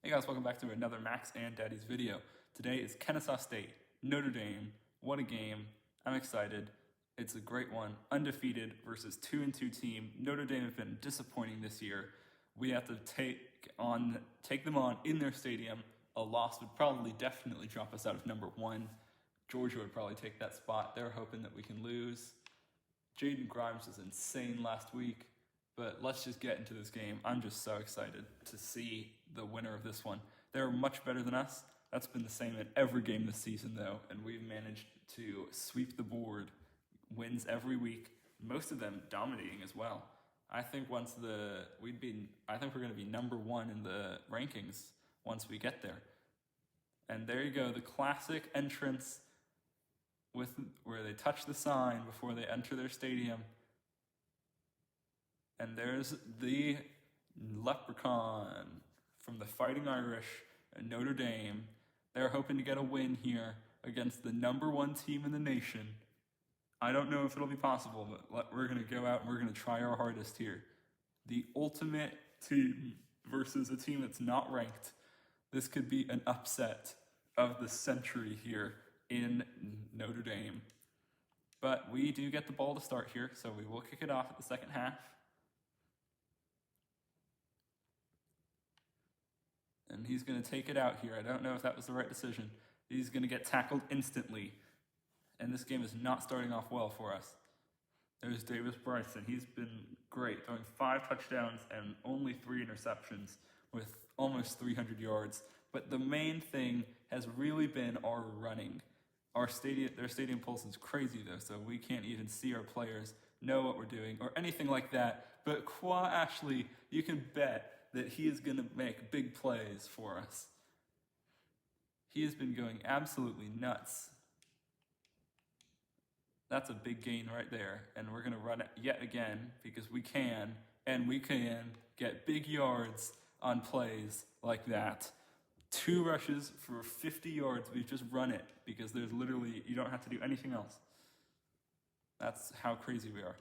Hey guys, welcome back to another Max and Daddy's video. Today is Kennesaw State, Notre Dame. What a game. I'm excited. It's a great one. Undefeated versus 2-2 team. Notre Dame have been disappointing this year. We have to take them on in their stadium. A loss would probably definitely drop us out of number one. Georgia would probably take that spot. They're hoping that we can lose. Jaden Grimes was insane last week. But let's just get into this game. I'm just so excited to see the winner of this one. They're much better than us. That's been the same in every game this season, though, and we've managed to sweep the board. Wins every week, most of them dominating as well. I think we're going to be number one in the rankings once we get there. And there you go, the classic entrance where they touch the sign before they enter their stadium. And there's the Leprechaun from the Fighting Irish and Notre Dame. They're hoping to get a win here against the number one team in the nation. I don't know if it'll be possible, but we're going to go out and we're going to try our hardest here. The ultimate team versus a team that's not ranked. This could be an upset of the century here in Notre Dame. But we do get the ball to start here, so we will kick it off at the second half. And he's going to take it out here. I don't know if that was the right decision. He's going to get tackled instantly. And this game is not starting off well for us. There's Davis Bryson. He's been great, throwing 5 touchdowns and only 3 interceptions with almost 300 yards. But the main thing has really been our running. Their stadium pulse is crazy, though, so we can't even see our players, know what we're doing, or anything like that. But Qua Ashley, you can bet that he is going to make big plays for us. He has been going absolutely nuts. That's a big gain right there. And we're going to run it yet again because we can. And we can get big yards on plays like that. 2 rushes for 50 yards. We've just run it because you don't have to do anything else. That's how crazy we are.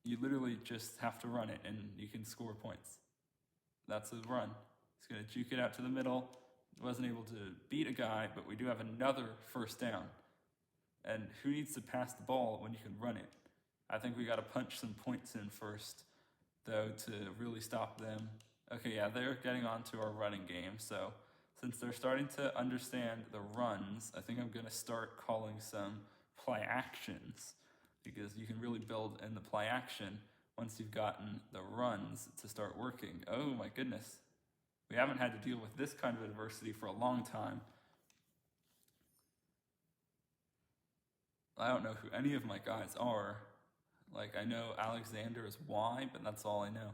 You literally just have to run it and you can score points. That's a run. He's going to juke it out to the middle. Wasn't able to beat a guy, but we do have another first down. And who needs to pass the ball when you can run it? I think we got to punch some points in first, though, to really stop them. Okay, yeah, they're getting onto our running game. So since they're starting to understand the runs, I think I'm going to start calling some play actions because you can really build in the play action once you've gotten the runs to start working. Oh my goodness. We haven't had to deal with this kind of adversity for a long time. I don't know who any of my guys are. I know Alexander is Y, but that's all I know.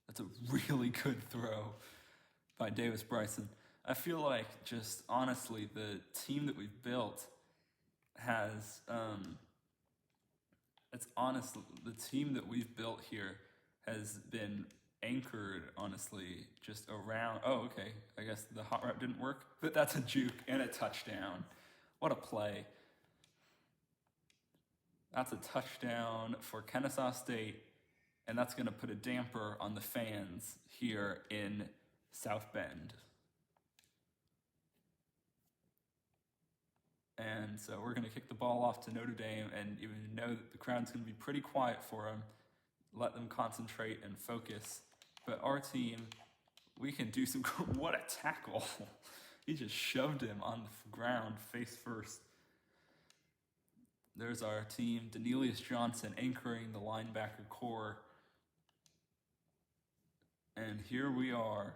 That's a really good throw by Davis Bryson. I feel like, just honestly, the team that we've built has... the team that we've built here has been anchored, honestly, just around... Oh, okay, I guess the hot route didn't work, but that's a juke and a touchdown. What a play. That's a touchdown for Kennesaw State, and that's going to put a damper on the fans here in South Bend. And so we're going to kick the ball off to Notre Dame, and you know that the crowd's going to be pretty quiet for them. Let them concentrate and focus. But our team, we can do some... What a tackle. He just shoved him on the ground face first. There's our team, Denelius Johnson anchoring the linebacker core. And here we are.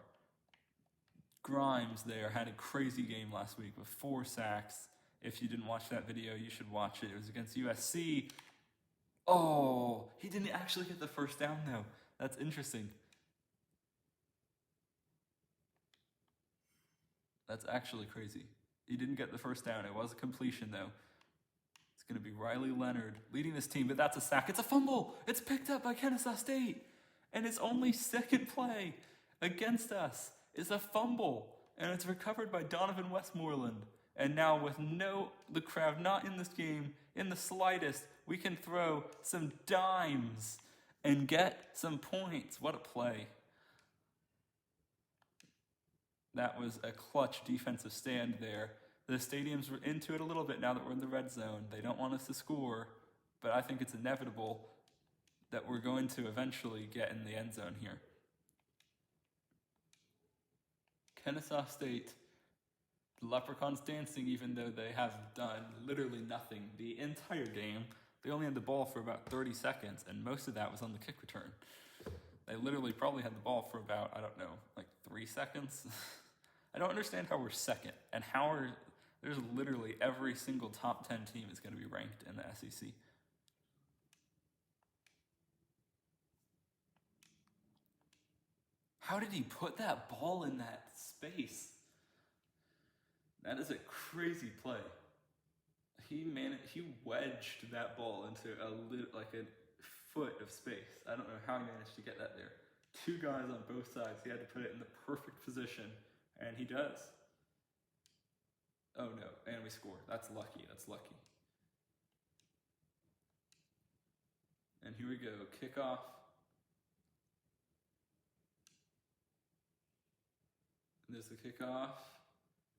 Grimes there had a crazy game last week with 4 sacks. If you didn't watch that video, you should watch it. It was against USC. Oh, he didn't actually get the first down, though. That's interesting. That's actually crazy. He didn't get the first down. It was a completion, though. It's going to be Riley Leonard leading this team, but that's a sack. It's a fumble. It's picked up by Kennesaw State. And his only second play against us is a fumble. And it's recovered by Donovan Westmoreland. And now with the crowd not in this game in the slightest, we can throw some dimes and get some points. What a play. That was a clutch defensive stand there. The stadiums were into it a little bit now that we're in the red zone. They don't want us to score, but I think it's inevitable that we're going to eventually get in the end zone here. Kennesaw State, the Leprechauns dancing even though they have done literally nothing the entire game. They only had the ball for about 30 seconds, and most of that was on the kick return. They literally probably had the ball for about, I don't know, like 3 seconds. I don't understand how we're second, and there's literally every single top 10 team is going to be ranked in the SEC. How did he put that ball in that space? That is a crazy play. He wedged that ball into a foot of space. I don't know how he managed to get that there. 2 guys on both sides. He had to put it in the perfect position, and he does. Oh no, and we score. That's lucky. And here we go, kickoff. There's the kickoff.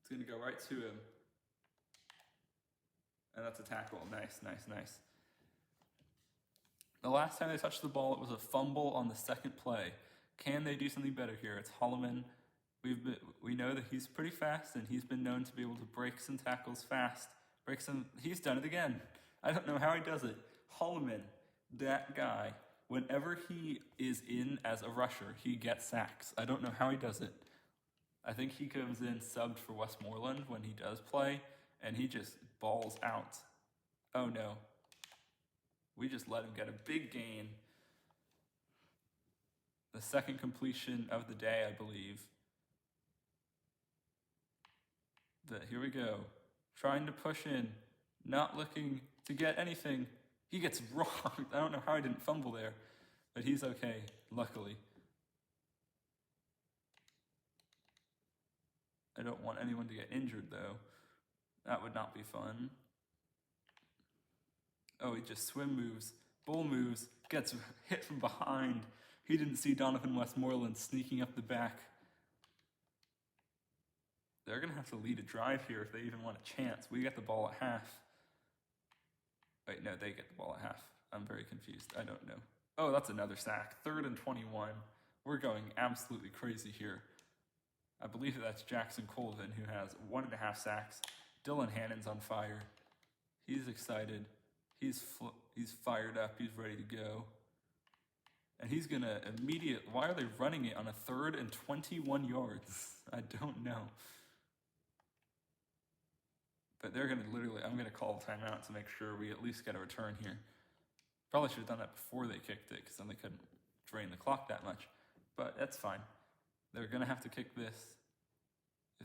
It's going to go right to him. And that's a tackle. Nice. The last time they touched the ball, it was a fumble on the second play. Can they do something better here? It's Holloman. We know that he's pretty fast, and he's been known to be able to break some tackles fast. He's done it again. I don't know how he does it. Holloman, that guy, whenever he is in as a rusher, he gets sacks. I don't know how he does it. I think he comes in subbed for Westmoreland when he does play, and he just balls out. Oh no. We just let him get a big gain. The second completion of the day, I believe. But here we go. Trying to push in, not looking to get anything. He gets rocked. I don't know how he didn't fumble there, but he's okay, luckily. I don't want anyone to get injured, though. That would not be fun. Oh, he just swim moves, bull moves, gets hit from behind. He didn't see Donovan Westmoreland sneaking up the back. They're going to have to lead a drive here if they even want a chance. We get the ball at half. Wait, no, they get the ball at half. I'm very confused. I don't know. Oh, that's another sack. 3rd and 21. We're going absolutely crazy here. I believe that's Jackson Colvin, who has 1.5 sacks. Dylan Hannon's on fire. He's excited. He's fired up. He's ready to go. And he's going to why are they running it on a 3rd and 21 yards? I don't know. But they're going to I'm going to call a timeout to make sure we at least get a return here. Probably should have done that before they kicked it, because then they couldn't drain the clock that much. But that's fine. They're going to have to kick this.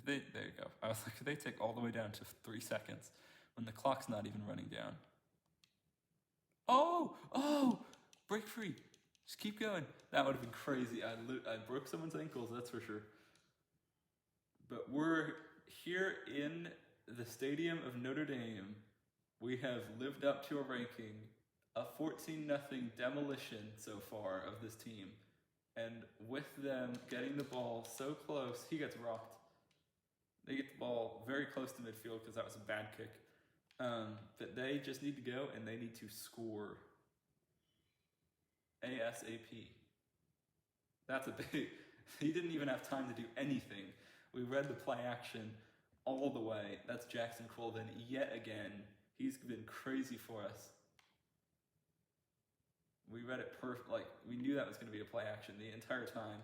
There you go. I was like, if they take all the way down to 3 seconds when the clock's not even running down. Oh, break free. Just keep going. That would have been crazy. I broke someone's ankles, that's for sure. But we're here in the stadium of Notre Dame. We have lived up to a ranking, a 14-0 demolition so far of this team. And with them getting the ball so close, he gets rocked. They get the ball very close to midfield because that was a bad kick. But they just need to go and they need to score ASAP. That's a big... He didn't even have time to do anything. We read the play action all the way. That's Jackson Colvin yet again. He's been crazy for us. We read it we knew that was going to be a play action the entire time.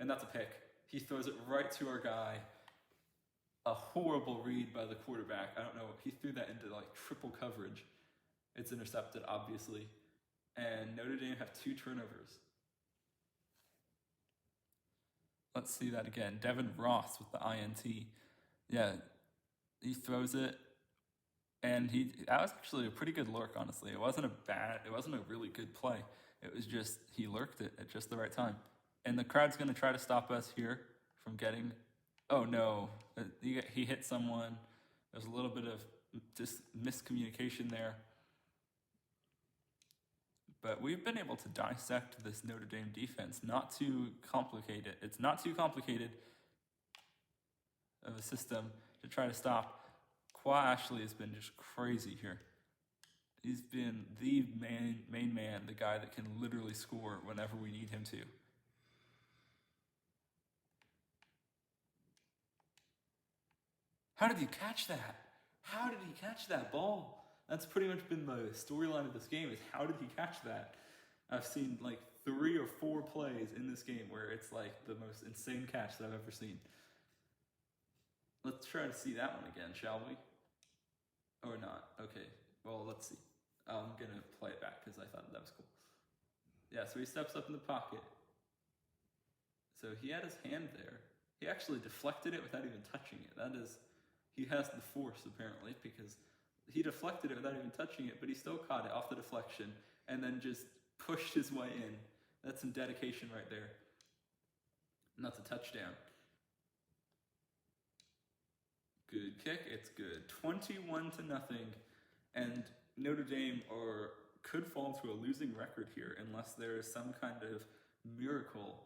And that's a pick. He throws it right to our guy. A horrible read by the quarterback. I don't know. He threw that into triple coverage. It's intercepted, obviously. And Notre Dame have 2 turnovers. Let's see that again. Devin Ross with the INT. Yeah, he throws it. And that was actually a pretty good lurk, honestly. It wasn't a really good play. It was just, he lurked it at just the right time. And the crowd's going to try to stop us here from getting, oh no, he hit someone. There's a little bit of miscommunication there. But we've been able to dissect this Notre Dame defense, not too complicate it. It's not too complicated. of a system to try to stop. Qua Ashley has been just crazy here. He's been the main man, the guy that can literally score whenever we need him to. How did he catch that? How did he catch that ball? That's pretty much been the storyline of this game, is how did he catch that? I've seen like 3 or 4 plays in this game where it's like the most insane catch that I've ever seen. Let's try to see that one again, shall we? Or not? Okay, well, let's see. I'm going to play it back because I thought that was cool. Yeah, so he steps up in the pocket. So he had his hand there. He actually deflected it without even touching it. That is, he has the force apparently, because he deflected it without even touching it, but he still caught it off the deflection and then just pushed his way in. That's some dedication right there. And that's a touchdown. Good kick, it's good. 21-0, and Notre Dame could fall to a losing record here unless there is some kind of miracle.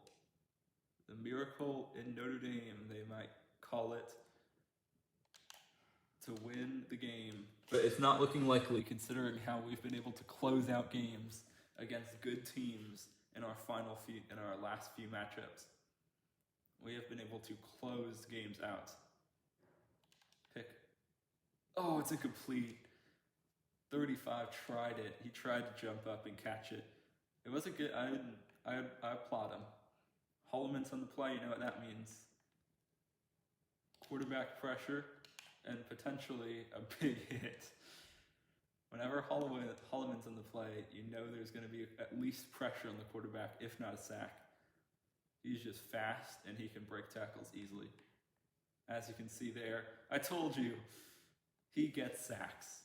The miracle in Notre Dame, they might call it, to win the game. But it's not looking likely considering how we've been able to close out games against good teams in our last few matchups. We have been able to close games out. Pick. Oh, it's incomplete. 35 tried it. He tried to jump up and catch it. It wasn't good. I applaud him. Holloman's on the play, you know what that means. Quarterback pressure and potentially a big hit. Whenever Holloman's on the play, you know there's going to be at least pressure on the quarterback, if not a sack. He's just fast and he can break tackles easily. As you can see there, I told you, he gets sacks.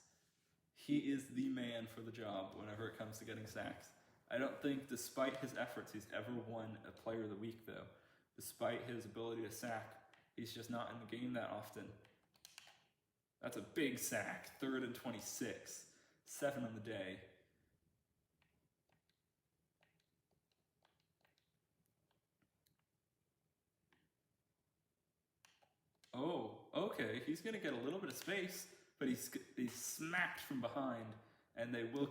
He is the man for the job whenever it comes to getting sacks. I don't think, despite his efforts, he's ever won a Player of the Week, though. Despite his ability to sack, he's just not in the game that often. That's a big sack. 3rd and 26. 7 on the day. Oh, okay. He's going to get a little bit of space, but he's smacked from behind, and they will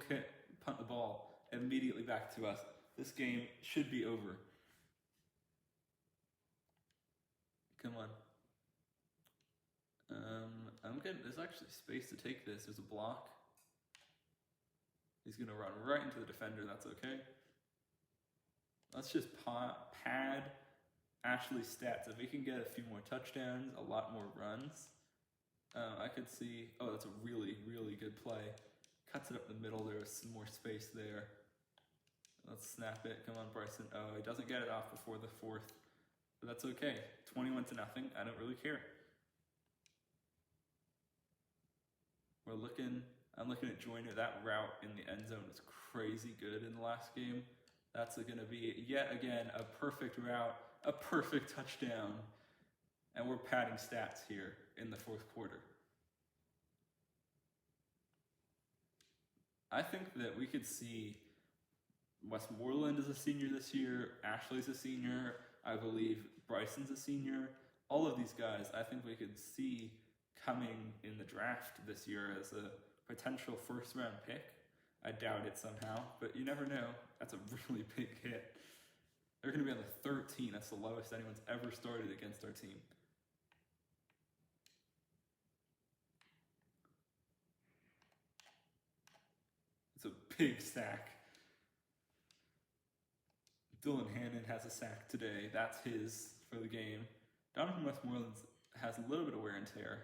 punt the ball immediately back to us. This game should be over. Come on. There's actually space to take this. There's a block. He's going to run right into the defender. That's okay. Let's just pad Ashley's stats. If we can get a few more touchdowns, a lot more runs, I could see... Oh, that's a really, really good play. Cuts it up the middle. There's some more space there. Let's snap it. Come on, Bryson. Oh, he doesn't get it off before the 4th. But that's okay. 21-0. I don't really care. I'm looking at Joyner. That route in the end zone was crazy good in the last game. That's going to be, yet again, a perfect route, a perfect touchdown. And we're padding stats here in the 4th quarter. I think that we could see Westmoreland is a senior this year. Ashley's a senior. I believe Bryson's a senior. All of these guys, I think we could see coming in the draft this year as a potential 1st-round pick. I doubt it somehow, but you never know. That's a really big hit. They're going to be on the 13. That's the lowest anyone's ever started against our team. It's a big sack. Dylan Hannon has a sack today. That's his for the game. Donovan Westmoreland has a little bit of wear and tear.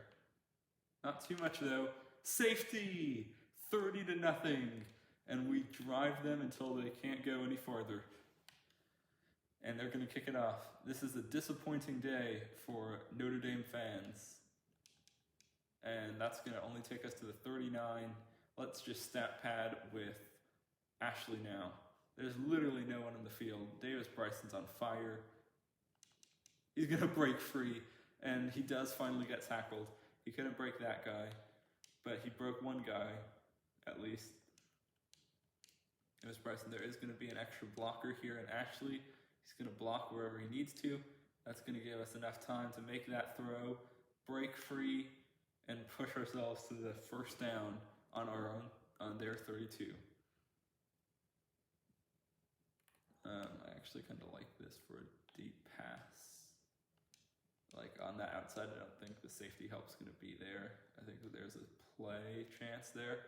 Not too much, though. Safety! 30-0. And we drive them until they can't go any farther. And they're going to kick it off. This is a disappointing day for Notre Dame fans. And that's going to only take us to the 39. Let's just stat pad with Ashley now. There's literally no one in the field. Davis Bryson's on fire. He's going to break free. And he does finally get tackled. He couldn't break that guy, but he broke one guy, at least. Davis Bryson, there is going to be an extra blocker here, and Ashley, he's going to block wherever he needs to. That's going to give us enough time to make that throw. break free, and push ourselves to the first down on our own, on their 32. I actually kind of like this for a deep pass. Like on that outside, I don't think the safety help's going to be there. I think that there's a play chance there.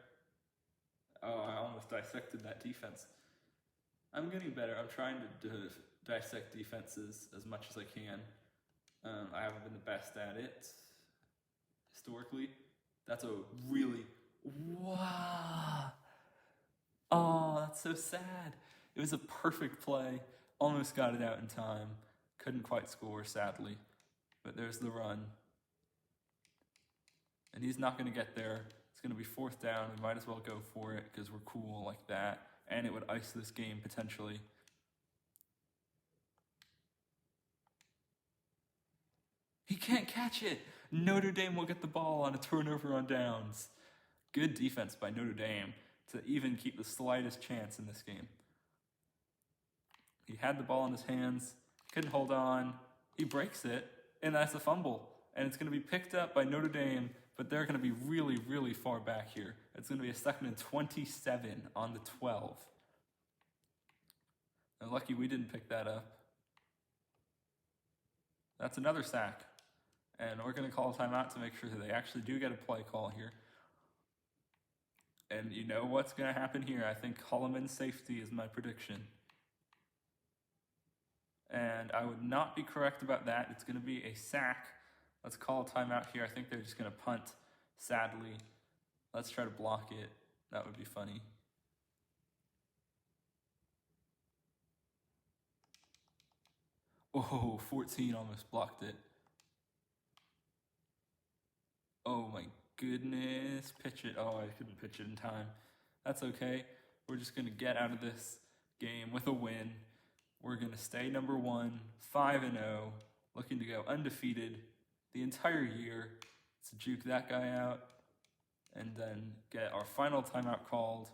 Oh, I almost dissected that defense. I'm getting better. I'm trying to dissect defenses as much as I can. I haven't been the best at it historically. That's a really, wow. Oh, that's so sad. It was a perfect play. Almost got it out in time. Couldn't quite score, sadly. But there's the run. And he's not going to get there. It's going to be 4th down. We might as well go for it because we're cool like that. And it would ice this game potentially. He can't catch it. Notre Dame will get the ball on a turnover on downs. Good defense by Notre Dame to even keep the slightest chance in this game. He had the ball in his hands, couldn't hold on. He breaks it, and that's a fumble. And it's going to be picked up by Notre Dame, but they're going to be really, really far back here. It's going to be a 2nd and 27 on the 12. And lucky we didn't pick that up. That's another sack. And we're going to call a timeout to make sure that they actually do get a play call here. And you know what's going to happen here. I think Holloman's safety is my prediction. And I would not be correct about that. It's going to be a sack. Let's call a timeout here. I think they're just going to punt, sadly. Let's try to block it. That would be funny. Oh, 14 almost blocked it. Oh my goodness. Pitch it. Oh, I couldn't pitch it in time. That's okay. We're just going to get out of this game with a win. We're going to stay number 1, 5-0, looking to go undefeated the entire year to juke that guy out and then get our final timeout called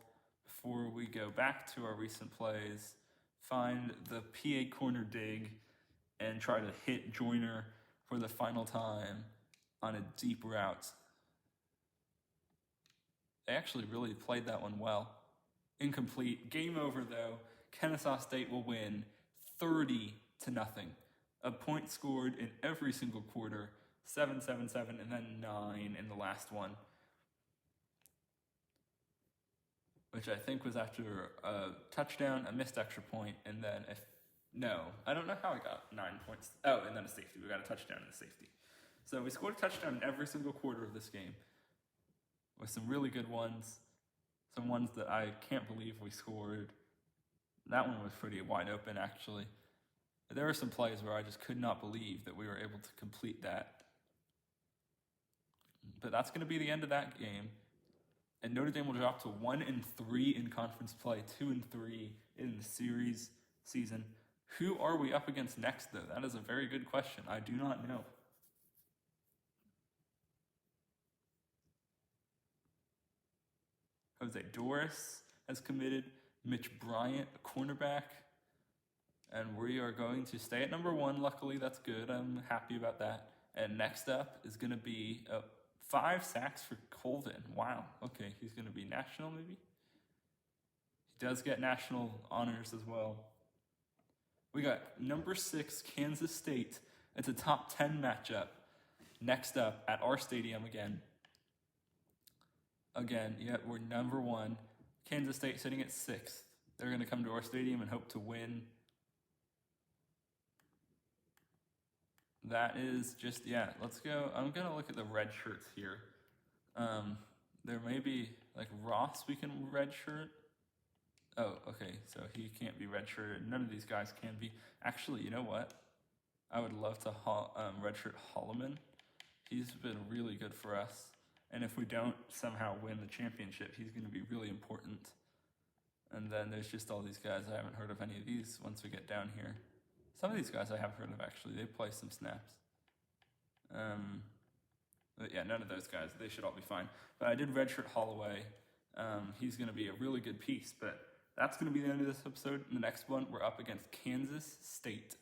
before we go back to our recent plays, find the PA corner dig, and try to hit Joyner for the final time on a deep route. They actually really played that one well. Incomplete. Game over, though. Kennesaw State will win 30-0. A point scored in every single quarter. 7, 7, 7, and then 9 in the last one. Which I think was after a touchdown, a missed extra point, and then I don't know how I got 9 points. Oh, and then a safety. We got a touchdown and a safety. So we scored a touchdown in every single quarter of this game. With some really good ones. Some ones that I can't believe we scored. That one was pretty wide open, actually. There were some plays where I just could not believe that we were able to complete that. But that's going to be the end of that game. And Notre Dame will drop to 1-3 in conference play, 2-3 in the season. Who are we up against next, though? That is a very good question. I do not know. Jose Doris has committed. Mitch Bryant, a cornerback. And we are going to stay at number 1. Luckily, that's good. I'm happy about that. And next up is going to be 5 sacks for Colvin. Wow. Okay, he's going to be national, maybe? He does get national honors as well. We got number 6, Kansas State. It's a top 10 matchup. Next up at our stadium again. We're number 1. Kansas State sitting at 6th. They're going to come to our stadium and hope to win. That is just, let's go. I'm going to look at the red shirts here. There may be, like, Ross we can red shirt. Oh, okay, so he can't be red shirted. None of these guys can be. Actually, you know what? I would love to redshirt Holloman. He's been really good for us. And if we don't somehow win the championship, he's going to be really important. And then there's just all these guys. I haven't heard of any of these once we get down here. Some of these guys I have heard of, actually. They play some snaps. But yeah, none of those guys. They should all be fine. But I did redshirt Holloway. He's going to be a really good piece. But that's going to be the end of this episode. In the next one, we're up against Kansas State.